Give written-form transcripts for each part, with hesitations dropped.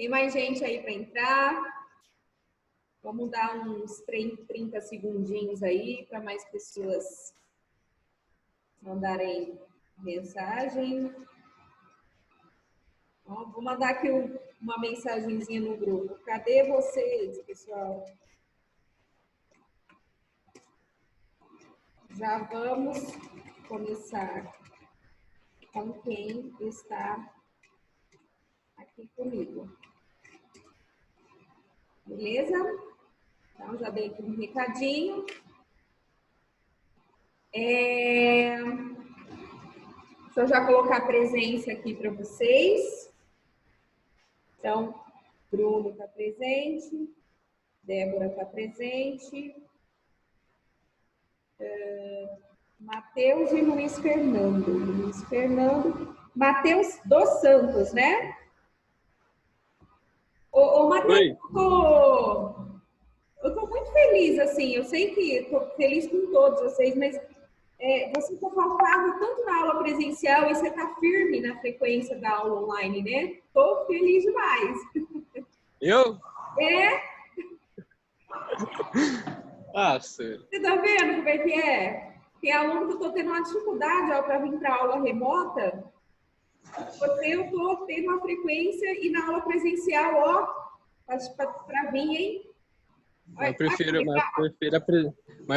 Tem mais gente aí para entrar. Vamos dar uns 30 segundinhos aí para mais pessoas mandarem mensagem. Ó, vou mandar aqui uma mensagenzinha no grupo. Cadê vocês, pessoal? Já vamos começar com quem está aqui comigo. Beleza? Então, já dei aqui um recadinho. Deixa eu já colocar a presença aqui para vocês. Então, Bruno está presente, Débora está presente, Matheus e Luiz Fernando. Matheus dos Santos, né? Ô Matheus, eu tô muito feliz, assim, eu sei que estou feliz com todos vocês, mas você está faltando tanto na aula presencial e você está firme na frequência da aula online, né? Estou feliz demais. Eu? É? Sério. Você tá vendo como é que é? Tem aluno que eu tô tendo uma dificuldade para vir para aula remota. Eu tô tendo uma frequência e na aula presencial, ó, para vir, hein? Eu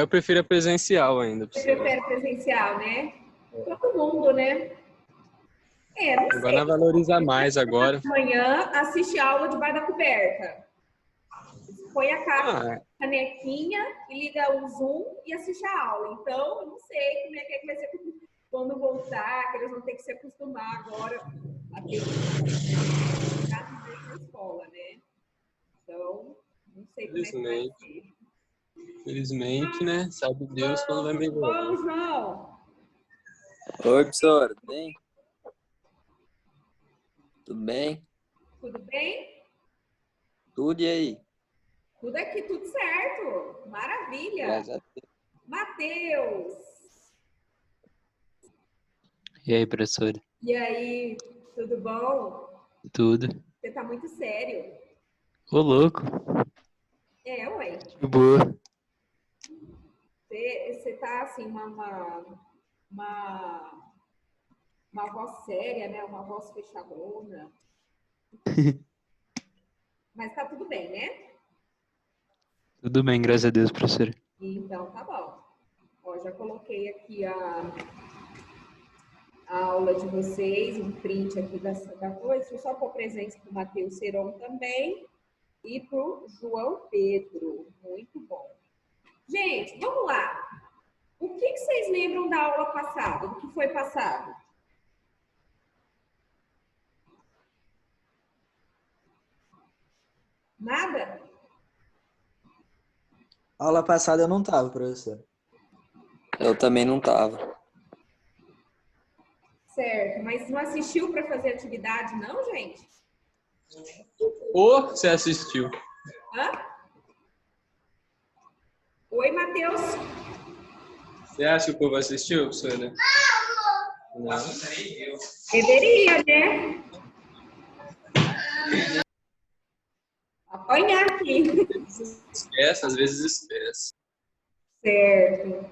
prefiro a presencial ainda. Você prefere presencial, né? Todo mundo, né? Não sei. Agora valorizar mais agora. Amanhã assiste a aula debaixo da coberta. Põe a canequinha e liga o Zoom e assiste a aula. Então, eu não sei como é que vai ser quando voltar, que eles vão ter que se acostumar agora a ter na escola, né? Então, não sei como é que vai ser. Felizmente, né? Sabe Deus quando vai melhorar. Bom, João. Oi, professora, tudo bem? Tudo bem? Tudo bem? Tudo e aí? Tudo aqui, tudo certo. Maravilha. Graças a Deus. Matheus. E aí, professora? E aí, tudo bom? Tudo. Você tá muito sério. Ô, louco. Ué. Que boa. Você tá assim, uma voz séria, né? Uma voz fechadona. Mas tá tudo bem, né? Tudo bem, graças a Deus, professora. Então, tá bom. Ó, já coloquei aqui a aula de vocês, um print aqui da coisa. Deixa eu só pôr presença para o Matheus Seron também e para o João Pedro. Muito bom. Gente, vamos lá. O que vocês lembram da aula passada? Do que foi passado? Nada? Aula passada eu não estava, professor. Eu também não estava. Certo, mas não assistiu para fazer atividade, não, gente? Ou você assistiu? Hã? Oi, Matheus. Você acha que o povo assistiu, professora? Não. Deveria, né? Apanhar aqui. Esquece, às vezes esquece. Certo.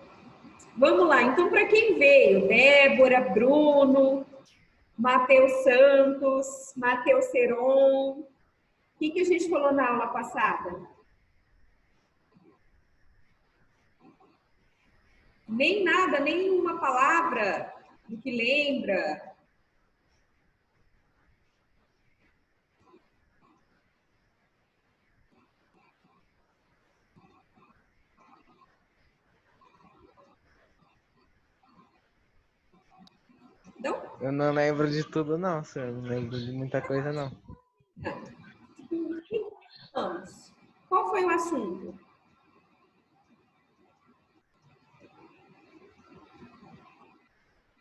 Vamos lá. Então, para quem veio? Débora, Bruno, Matheus Santos, Matheus Seron. O que a gente falou na aula passada? Nem nada, nenhuma palavra do que lembra. Não? Eu não lembro de tudo, não, senhor. Não lembro de muita coisa, não. Vamos. Qual foi o assunto?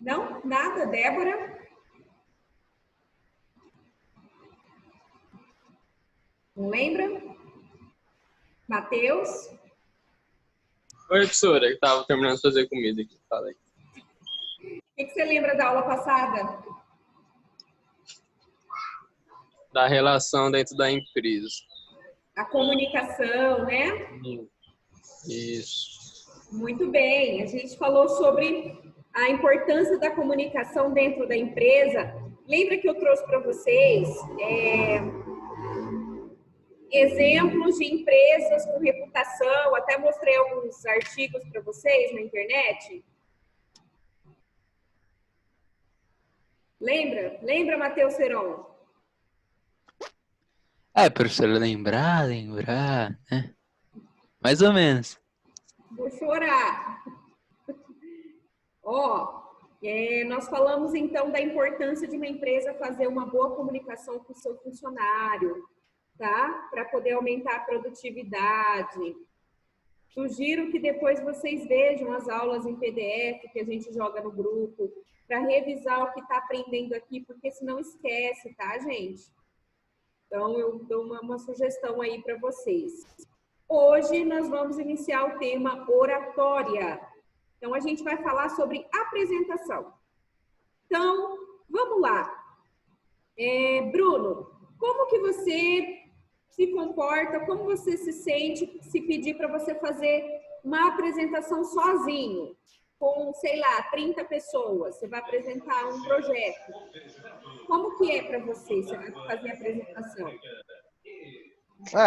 Não? Nada, Débora? Não lembra? Matheus? Oi, professora, que estava terminando de fazer comida aqui. Fala aí. O que você lembra da aula passada? da relação dentro da empresa. A comunicação, né? Isso. Muito bem. A gente falou sobre a importância da comunicação dentro da empresa. Lembra que eu trouxe para vocês exemplos de empresas com reputação? Até mostrei alguns artigos para vocês na internet. Lembra? Lembra, Matheus Seron? Professora, lembrar, né? Mais ou menos. Vou chorar. Nós falamos então da importância de uma empresa fazer uma boa comunicação com o seu funcionário, tá? Para poder aumentar a produtividade. Sugiro que depois vocês vejam as aulas em PDF que a gente joga no grupo, para revisar o que está aprendendo aqui, porque senão esquece, tá, gente? Então, eu dou uma sugestão aí para vocês. Hoje, nós vamos iniciar o tema oratória. Então, a gente vai falar sobre apresentação. Então, vamos lá. Bruno, como que você se comporta, como você se sente se pedir para você fazer uma apresentação sozinho, com, sei lá, 30 pessoas, você vai apresentar um projeto. Como que é para você? Você vai fazer a apresentação?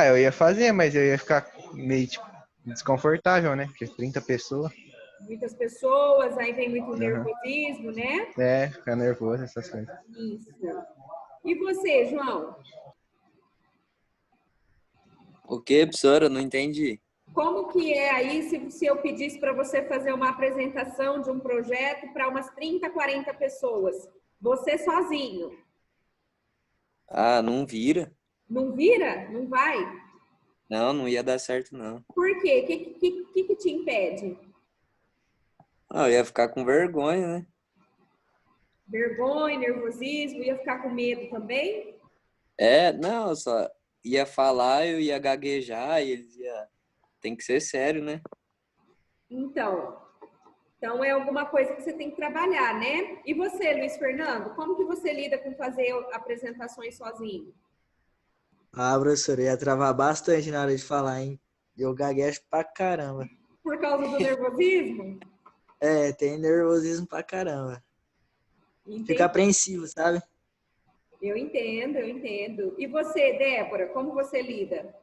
Eu ia fazer, mas eu ia ficar meio tipo, desconfortável, né? Porque 30 pessoas. Muitas pessoas, aí vem muito nervosismo, né? Ficar nervoso, essas coisas. Isso. E você, João? O que, professora? Não entendi. Como que é aí se eu pedisse para você fazer uma apresentação de um projeto para umas 30, 40 pessoas? Você sozinho. Não vira. Não vira? Não vai? Não ia dar certo, não. Por quê? O que te impede? Eu ia ficar com vergonha, né? Vergonha, nervosismo, ia ficar com medo também? Não, eu só ia falar, eu ia gaguejar e eles iam... Tem que ser sério, né? Então é alguma coisa que você tem que trabalhar, né? E você, Luiz Fernando, como que você lida com fazer apresentações sozinho? Professor, eu ia travar bastante na hora de falar, hein? Eu gaguejo pra caramba. Por causa do nervosismo? Tem nervosismo pra caramba. Entendi. Fica apreensivo, sabe? Eu entendo. E você, Débora, como você lida?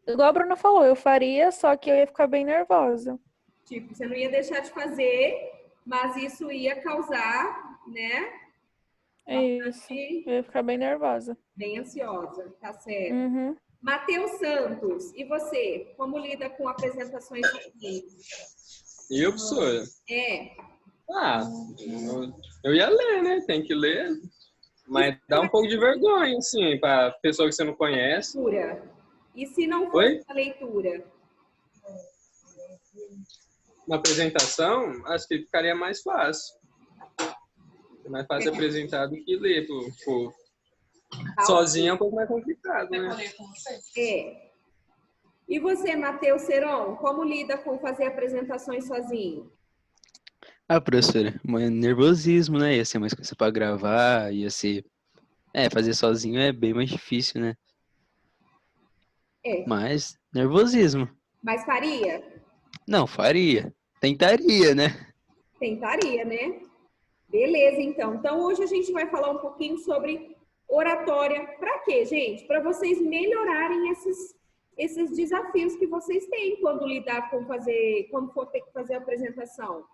Igual a Bruna falou, eu faria, só que eu ia ficar bem nervosa. Tipo, você não ia deixar de fazer, mas isso ia causar, né? Isso, eu ia ficar bem nervosa. Bem ansiosa, tá certo. Uhum. Matheus Santos, e você? Como lida com apresentações aqui? E eu, professora? Eu ia ler, né? Tem que ler. Mas dá um pouco de vergonha, assim, para pessoa que você não conhece. Leitura. E se não for a leitura? Uma apresentação, acho que ficaria mais fácil. É mais fácil apresentar do que ler. Sozinho é um pouco mais complicado, né? E você, Matheus Seron, como lida com fazer apresentações sozinho? Professora, nervosismo, né? Ia ser mais coisa pra gravar, ia ser... fazer sozinho é bem mais difícil, né? Mas, nervosismo. Mas faria? Não, faria. Tentaria, né? Tentaria, né? Beleza, então. Então, hoje a gente vai falar um pouquinho sobre oratória. Para quê, gente? Para vocês melhorarem esses desafios que vocês têm quando lidar com quando for ter que fazer a apresentação,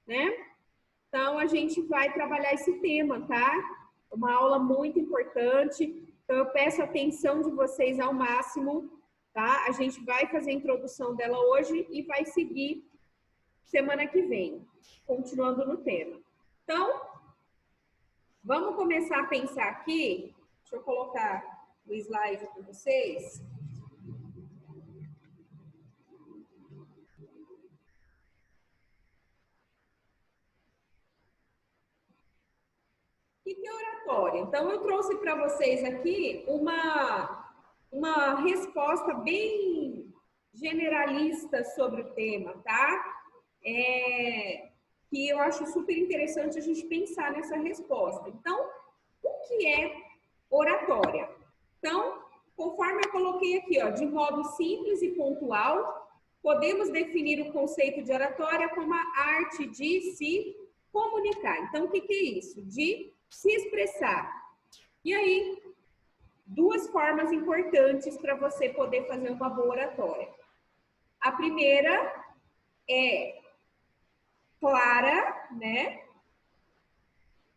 né? Então, a gente vai trabalhar esse tema, tá? Uma aula muito importante. Então, eu peço a atenção de vocês ao máximo, tá? A gente vai fazer a introdução dela hoje e vai seguir semana que vem, continuando no tema. Então, vamos começar a pensar aqui. Deixa eu colocar o slide para vocês. O que é oratória? Então, eu trouxe para vocês aqui uma resposta bem generalista sobre o tema, tá? que eu acho super interessante a gente pensar nessa resposta. Então, o que é oratória? Então, conforme eu coloquei aqui, ó, de modo simples e pontual, podemos definir o conceito de oratória como a arte de se comunicar. Então, o que é isso? De se expressar. E aí, duas formas importantes para você poder fazer uma boa oratória. A primeira é clara, né?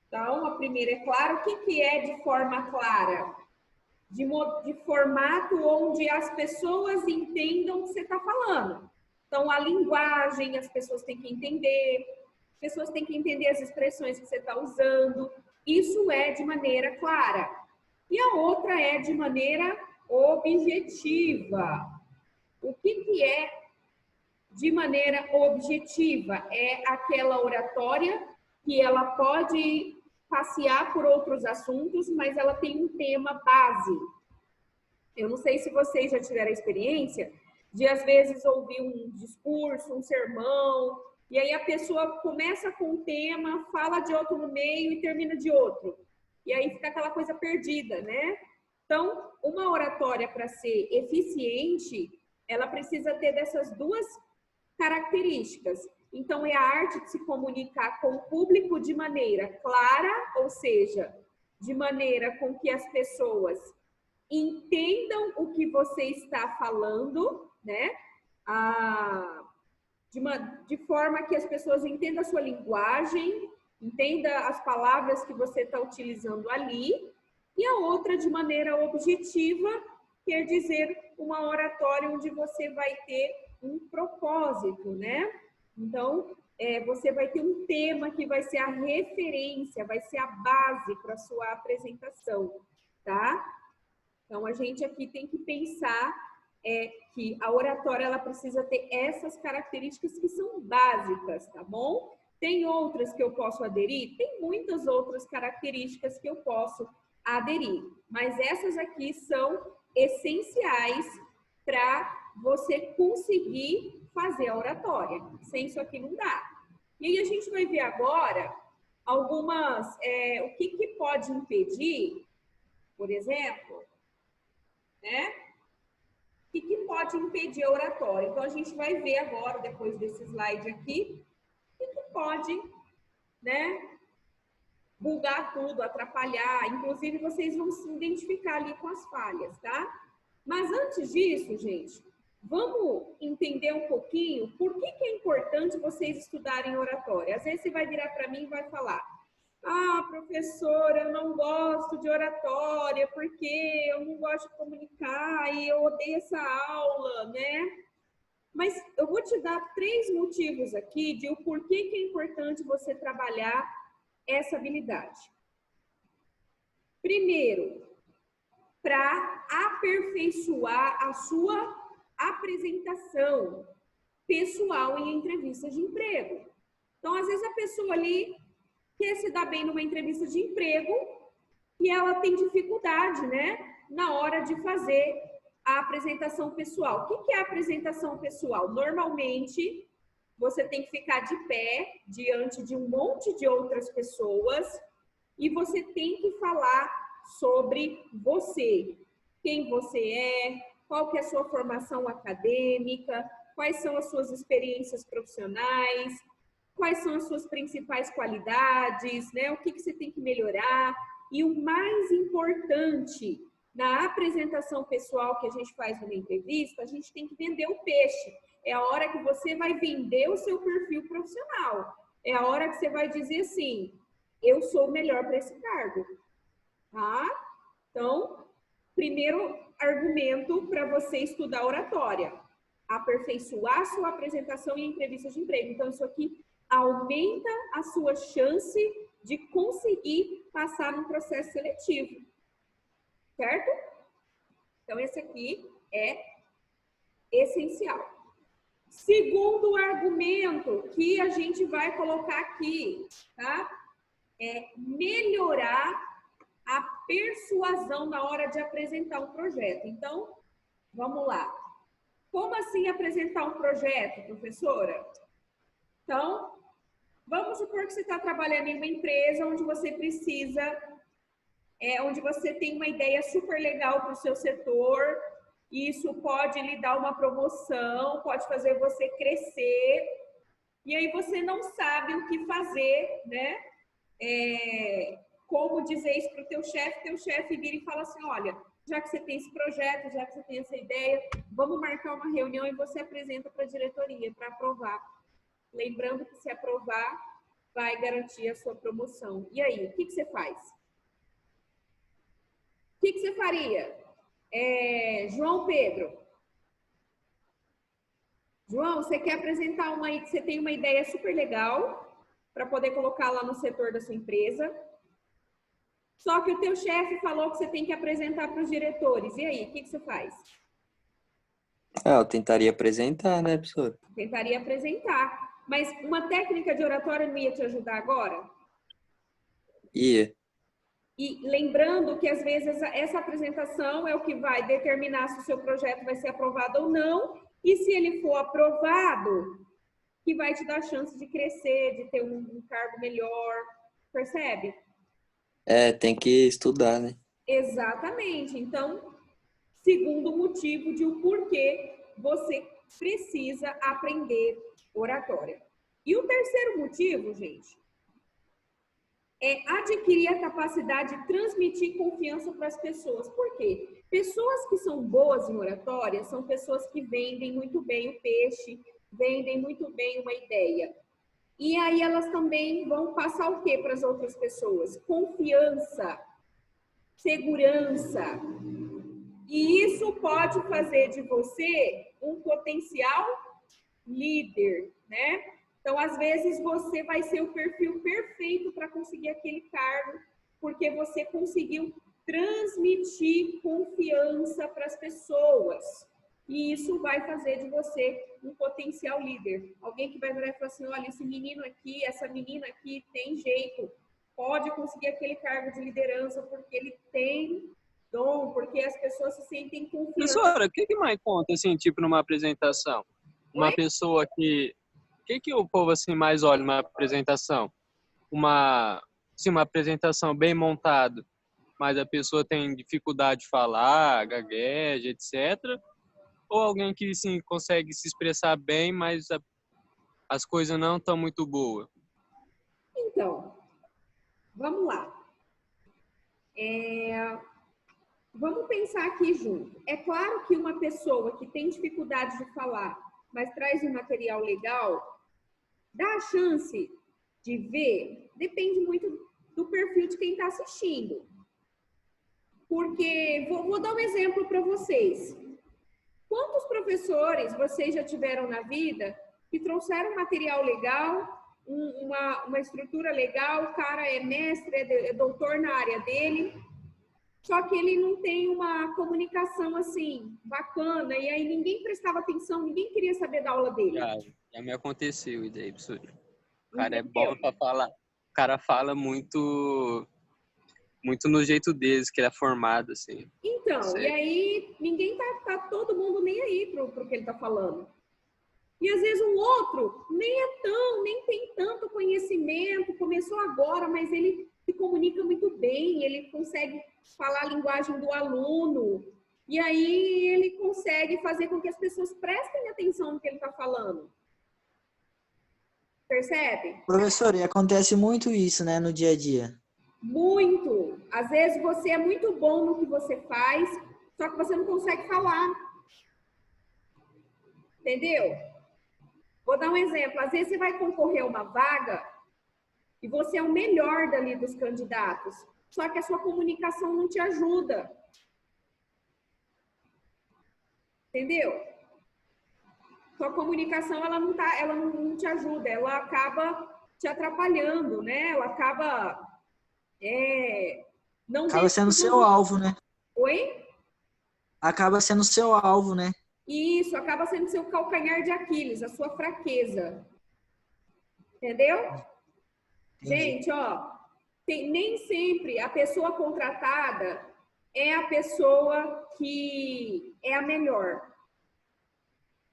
Então, a primeira é clara. O que é de forma clara? De formato onde as pessoas entendam o que você está falando. Então, a linguagem, as pessoas têm que entender, as pessoas têm que entender as expressões que você está usando. Isso é de maneira clara. E a outra é de maneira objetiva. O que é de maneira objetiva? É aquela oratória que ela pode passear por outros assuntos, mas ela tem um tema base. Eu não sei se vocês já tiveram a experiência de, às vezes, ouvir um discurso, um sermão, e aí a pessoa começa com um tema, fala de outro no meio e termina de outro. E aí fica aquela coisa perdida, né? Então, uma oratória, para ser eficiente, ela precisa ter dessas duas características. Então, é a arte de se comunicar com o público de maneira clara, ou seja, de maneira com que as pessoas entendam o que você está falando, né? De forma que as pessoas entendam a sua linguagem, entendam as palavras que você está utilizando ali. E a outra, de maneira objetiva, quer dizer uma oratória onde você vai ter um propósito, né? Então, você vai ter um tema que vai ser a referência, vai ser a base para a sua apresentação, tá? Então, a gente aqui tem que pensar que a oratória ela precisa ter essas características que são básicas, tá bom? Tem outras que eu posso aderir? Tem muitas outras características que eu posso aderir, mas essas aqui são essenciais para você conseguir fazer a oratória. Sem isso aqui não dá. E aí a gente vai ver agora algumas, o que pode impedir, por exemplo, né? O que pode impedir a oratória? Então, a gente vai ver agora, depois desse slide aqui, o que pode, né, bugar tudo, atrapalhar. Inclusive, vocês vão se identificar ali com as falhas, tá? Mas antes disso, gente, vamos entender um pouquinho por que é importante vocês estudarem oratória. Às vezes você vai virar para mim e vai falar: ah, professora, eu não gosto de oratória porque eu não gosto de comunicar e eu odeio essa aula, né? Mas eu vou te dar 3 motivos aqui de o porquê que é importante você trabalhar essa habilidade. Primeiro, para aperfeiçoar a sua apresentação pessoal em entrevistas de emprego. Então, às vezes a pessoa ali quer se dar bem numa entrevista de emprego e ela tem dificuldade, né, na hora de fazer a apresentação pessoal. O que é a apresentação pessoal? Normalmente, você tem que ficar de pé diante de um monte de outras pessoas e você tem que falar sobre você. Quem você é, qual que é a sua formação acadêmica, quais são as suas experiências profissionais, quais são as suas principais qualidades, né? O que você tem que melhorar. E o mais importante, na apresentação pessoal que a gente faz numa entrevista, a gente tem que vender o peixe. É a hora que você vai vender o seu perfil profissional. É a hora que você vai dizer assim: eu sou o melhor para esse cargo. Tá? Então, primeiro argumento para você estudar oratória: aperfeiçoar sua apresentação em entrevistas de emprego. Então, isso aqui aumenta a sua chance de conseguir passar num processo seletivo. Certo? Então, esse aqui é essencial. Segundo argumento que a gente vai colocar aqui, tá? É melhorar a persuasão na hora de apresentar um projeto. Então, vamos lá. Como assim apresentar um projeto, professora? Então, Vamos supor que você está trabalhando em uma empresa onde você precisa, onde você tem uma ideia super legal para o seu setor, e isso pode lhe dar uma promoção, pode fazer você crescer, e aí você não sabe o que fazer, né? Como dizer isso para o teu chefe vira e fala assim, olha, já que você tem esse projeto, já que você tem essa ideia, vamos marcar uma reunião e você apresenta para a diretoria para aprovar. Lembrando que se aprovar, vai garantir a sua promoção. E aí, o que você faz? O que você faria? João Pedro. João, você quer apresentar uma aí que você tem uma ideia super legal para poder colocar lá no setor da sua empresa. Só que o teu chefe falou que você tem que apresentar para os diretores. E aí, o que você faz? Eu tentaria apresentar, né, professor? Tentaria apresentar. Mas uma técnica de oratória não ia te ajudar agora? Ia. E lembrando que, às vezes, essa apresentação é o que vai determinar se o seu projeto vai ser aprovado ou não. E se ele for aprovado, que vai te dar a chance de crescer, de ter um cargo melhor. Percebe? Tem que estudar, né? Exatamente. Então, segundo motivo de o porquê você precisa aprender oratória. E o terceiro motivo, gente, é adquirir a capacidade de transmitir confiança para as pessoas. Por quê? Pessoas que são boas em oratória são pessoas que vendem muito bem o peixe, vendem muito bem uma ideia. E aí elas também vão passar o quê para as outras pessoas? Confiança, segurança. E isso pode fazer de você um potencial líder, né? Então, às vezes, você vai ser o perfil perfeito para conseguir aquele cargo, porque você conseguiu transmitir confiança para as pessoas. E isso vai fazer de você um potencial líder. Alguém que vai virar e falar assim, olha, esse menino aqui, essa menina aqui tem jeito, pode conseguir aquele cargo de liderança porque ele tem dom, porque as pessoas se sentem confiantes. Professora, o que mais conta, assim, tipo, numa apresentação? Uma pessoa que... O que o povo, assim, mais olha numa apresentação? Uma apresentação bem montada, mas a pessoa tem dificuldade de falar, gagueja, etc. Ou alguém que, assim, consegue se expressar bem, mas as coisas não estão muito boas? Então, vamos lá. Vamos pensar aqui junto. É claro que uma pessoa que tem dificuldade de falar, mas traz um material legal, dá a chance de ver, depende muito do perfil de quem está assistindo. Porque, vou dar um exemplo para vocês. Quantos professores vocês já tiveram na vida que trouxeram material legal, uma estrutura legal, o cara é mestre, é doutor na área dele, só que ele não tem uma comunicação assim, bacana, e aí ninguém prestava atenção, ninguém queria saber da aula dele. Já me aconteceu isso aí, professor. O cara é bom pra falar. O cara fala muito no jeito deles, que ele é formado, assim. Então, Sei. E aí ninguém tá todo mundo nem aí pro que ele tá falando. E às vezes um outro nem tem tanto conhecimento, começou agora, mas ele se comunica muito bem, ele consegue falar a linguagem do aluno, e aí ele consegue fazer com que as pessoas prestem atenção no que ele está falando. Percebe? Professor, e acontece muito isso, né, no dia a dia. Muito. Às vezes você é muito bom no que você faz, só que você não consegue falar. Entendeu? Vou dar um exemplo. Às vezes você vai concorrer a uma vaga e você é o melhor dali dos candidatos, só que a sua comunicação não te ajuda. Entendeu? Sua comunicação, ela não te ajuda, ela acaba te atrapalhando, né? Ela acaba não Acaba sendo seu alvo, né? Oi? Acaba sendo seu alvo, né? Isso, acaba sendo seu calcanhar de Aquiles, a sua fraqueza. Entendeu? Entendi. Gente, nem sempre a pessoa contratada é a pessoa que é a melhor.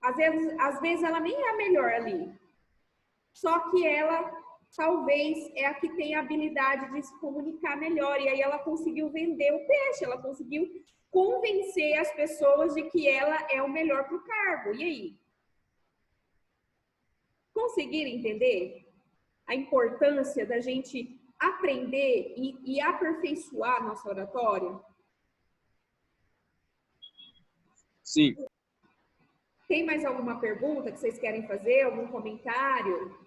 Às vezes ela nem é a melhor ali. Só que ela talvez é a que tem a habilidade de se comunicar melhor. E aí ela conseguiu vender o peixe, ela conseguiu convencer as pessoas de que ela é o melhor para o cargo. E aí? Conseguiram entender a importância da gente aprender e aperfeiçoar a nossa oratória? Sim. Tem mais alguma pergunta que vocês querem fazer? Algum comentário?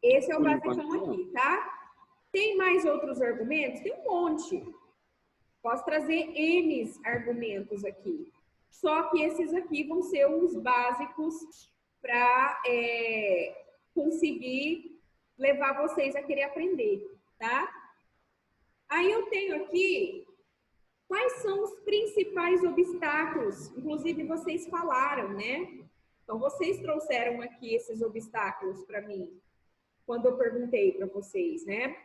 Esse é o Por basicão enquanto, não. aqui, tá? Tem mais outros argumentos? Tem um monte. Posso trazer N argumentos aqui. Só que esses aqui vão ser os básicos para conseguir levar vocês a querer aprender, tá? Aí eu tenho aqui quais são os principais obstáculos. Inclusive, vocês falaram, né? Então, vocês trouxeram aqui esses obstáculos para mim, quando eu perguntei para vocês, né?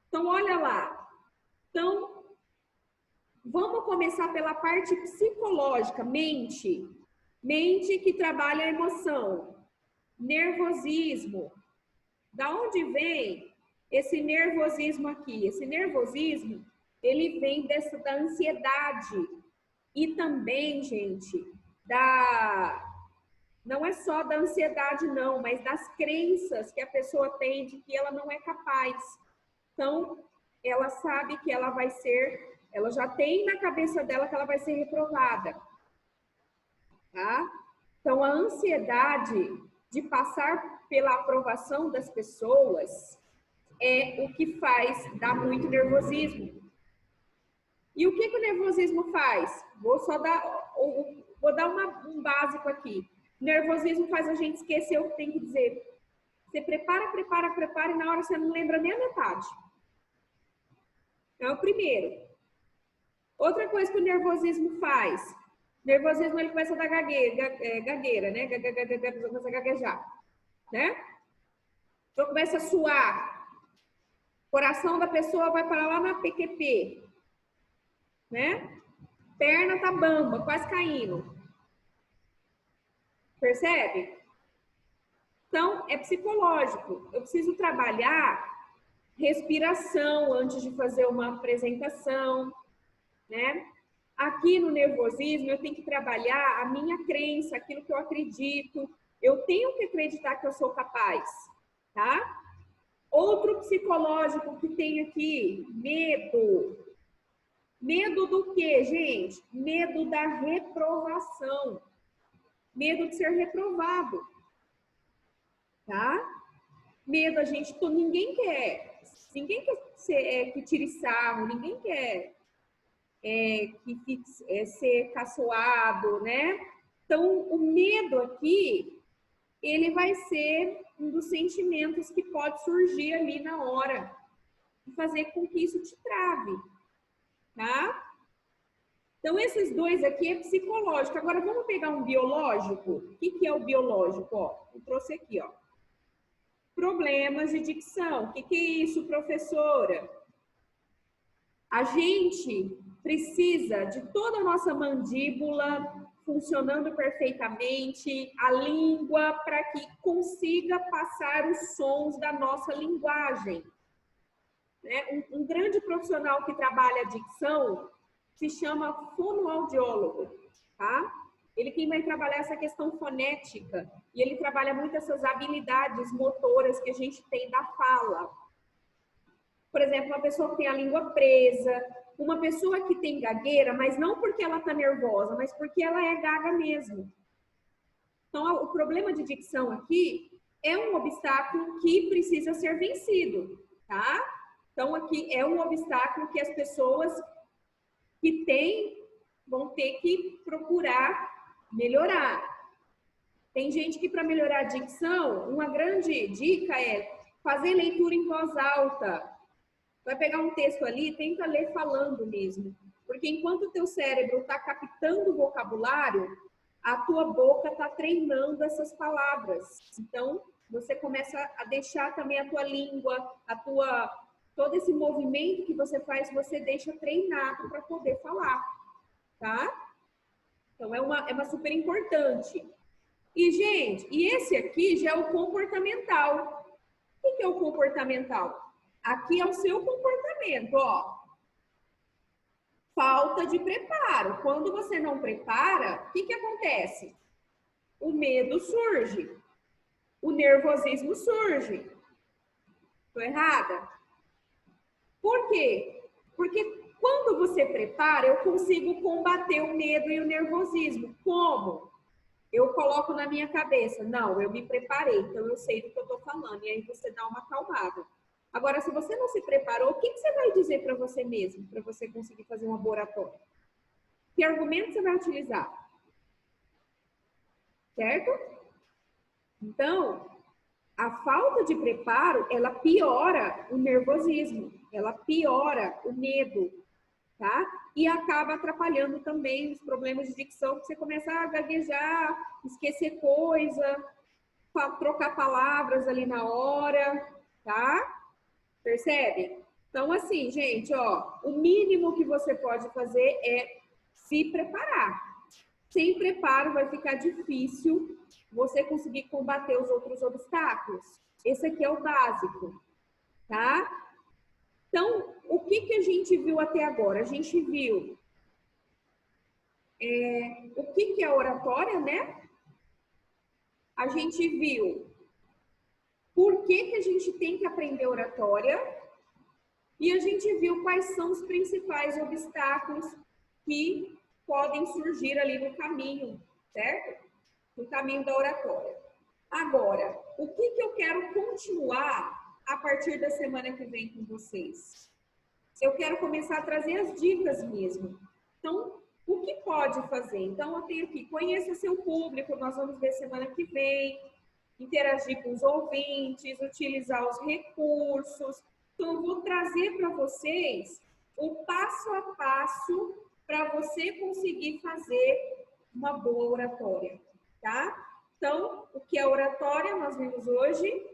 Então, olha lá. Então, vamos começar pela parte psicológica, mente. Mente que trabalha a emoção. Nervosismo. Da onde vem esse nervosismo aqui? Esse nervosismo, ele vem da ansiedade. E também, gente, não é só da ansiedade, não, mas das crenças que a pessoa tem de que ela não é capaz. Então, ela sabe que ela vai ser, ela já tem na cabeça dela que ela vai ser reprovada. Tá? Então, a ansiedade de passar pela aprovação das pessoas é o que faz dar muito nervosismo. E o que o nervosismo faz? Vou dar um básico aqui. Nervosismo faz a gente esquecer o que tem que dizer. Você prepara, e na hora você não lembra nem a metade. É o primeiro. Outra coisa que o nervosismo faz. O nervosismo, ele começa a dar gagueira, né? Começa a gaguejar, né? Então começa a suar. O coração da pessoa vai para lá na PQP, né? Perna tá bamba, quase caindo. Percebe? Então, é psicológico. Eu preciso trabalhar respiração antes de fazer uma apresentação, né? Aqui no nervosismo, eu tenho que trabalhar a minha crença, aquilo que eu acredito. Eu tenho que acreditar que eu sou capaz, tá? Outro psicológico que tem aqui, medo. Medo do quê, gente? Medo da reprovação. Medo de ser reprovado, tá? Medo, ninguém quer que tire sarro, ninguém quer ser caçoado, né? Então, o medo aqui, ele vai ser um dos sentimentos que pode surgir ali na hora e fazer com que isso te trave, tá? Então, esses dois aqui é psicológico. Agora, vamos pegar um biológico? O que é o biológico? Ó, eu trouxe aqui, ó. Problemas de dicção. O que é isso, professora? A gente precisa de toda a nossa mandíbula funcionando perfeitamente, a língua, para que consiga passar os sons da nossa linguagem. Né? Um grande profissional que trabalha a dicção se chama fonoaudiólogo, tá? Ele quem vai trabalhar essa questão fonética e ele trabalha muito essas habilidades motoras que a gente tem da fala. Por exemplo, uma pessoa que tem a língua presa, uma pessoa que tem gagueira, mas não porque ela está nervosa, mas porque ela é gaga mesmo. Então, o problema de dicção aqui é um obstáculo que precisa ser vencido, tá? Então, aqui é um obstáculo que as pessoas que têm vão ter que procurar melhorar. Tem gente que, para melhorar a dicção, uma grande dica é fazer leitura em voz alta. Vai pegar um texto ali, tenta ler falando mesmo. Porque enquanto o teu cérebro está captando o vocabulário, a tua boca está treinando essas palavras. Então, você começa a deixar também a tua língua, todo esse movimento que você faz, você deixa treinado para poder falar, tá? Então, é uma super importante. E, gente, e esse aqui já é o comportamental. O que é o comportamental? Aqui é o seu comportamento, ó. Falta de preparo. Quando você não prepara, o que acontece? O medo surge. O nervosismo surge. Estou errada? Por quê? Porque quando você prepara, eu consigo combater o medo e o nervosismo. Como? Eu coloco na minha cabeça, não, eu me preparei, então eu sei do que eu estou falando. E aí você dá uma acalmada. Agora, se você não se preparou, o que você vai dizer para você mesmo, para você conseguir fazer um laboratório? Que argumento você vai utilizar? Certo? Então, a falta de preparo, ela piora o nervosismo, ela piora o medo, tá? E acaba atrapalhando também os problemas de dicção, que você começa a gaguejar, esquecer coisa, trocar palavras ali na hora, tá? Percebe? Então, assim, gente, ó, o mínimo que você pode fazer é se preparar. Sem preparo vai ficar difícil você conseguir combater os outros obstáculos. Esse aqui é o básico, tá? Então, o que a gente viu até agora? A gente viu o que é oratória, né? A gente viu por que a gente tem que aprender oratória e a gente viu quais são os principais obstáculos que podem surgir ali no caminho, certo? No caminho da oratória. Agora, o que eu quero continuar a partir da semana que vem com vocês? Eu quero começar a trazer as dicas mesmo. Então, o que pode fazer? Então, eu tenho aqui, conheça seu público, nós vamos ver semana que vem, interagir com os ouvintes, utilizar os recursos. Então, eu vou trazer para vocês o passo a passo para você conseguir fazer uma boa oratória, tá? Então, o que é oratória, nós vimos hoje,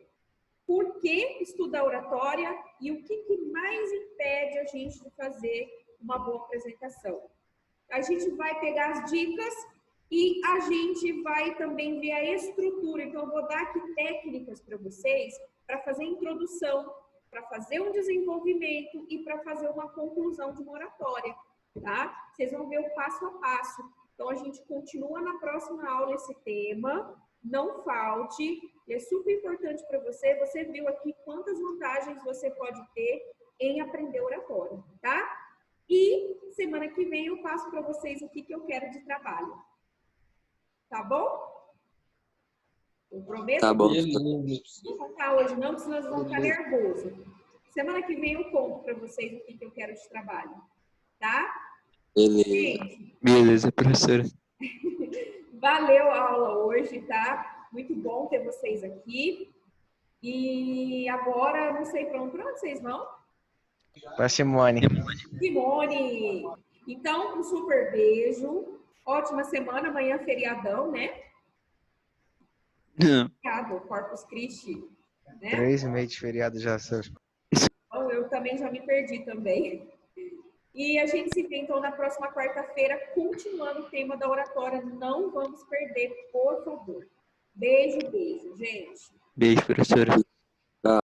por que estudar oratória e o que mais impede a gente de fazer uma boa apresentação. A gente vai pegar as dicas e a gente vai também ver a estrutura. Então, eu vou dar aqui técnicas para vocês para fazer a introdução, para fazer um desenvolvimento e para fazer uma conclusão de uma oratória, tá? Vocês vão ver o passo a passo. Então, a gente continua na próxima aula esse tema. Não falte, é super importante para você. Você viu aqui quantas vantagens você pode ter em aprender oratória, tá? E semana que vem eu passo para vocês o que eu quero de trabalho. Tá bom? Eu prometo. Tá bom. Não vou contar hoje não, porque senão vocês vão ficar nervosos. Semana que vem eu conto para vocês o que eu quero de trabalho. Tá? Beleza. Gente, Beleza, professora. valeu a aula hoje, tá? Muito bom ter vocês aqui. E agora, não sei para onde vocês vão. Pra Simone. Simone! Então, um super beijo. Ótima semana. Amanhã é feriadão, né? Feriado, Corpus Christi. Né? 3 meses de feriado já, senhor. Então, eu também já me perdi também. E a gente se vê, então, na próxima quarta-feira, continuando o tema da oratória. Não vamos perder, por favor. Beijo, beijo, gente. Beijo, professora.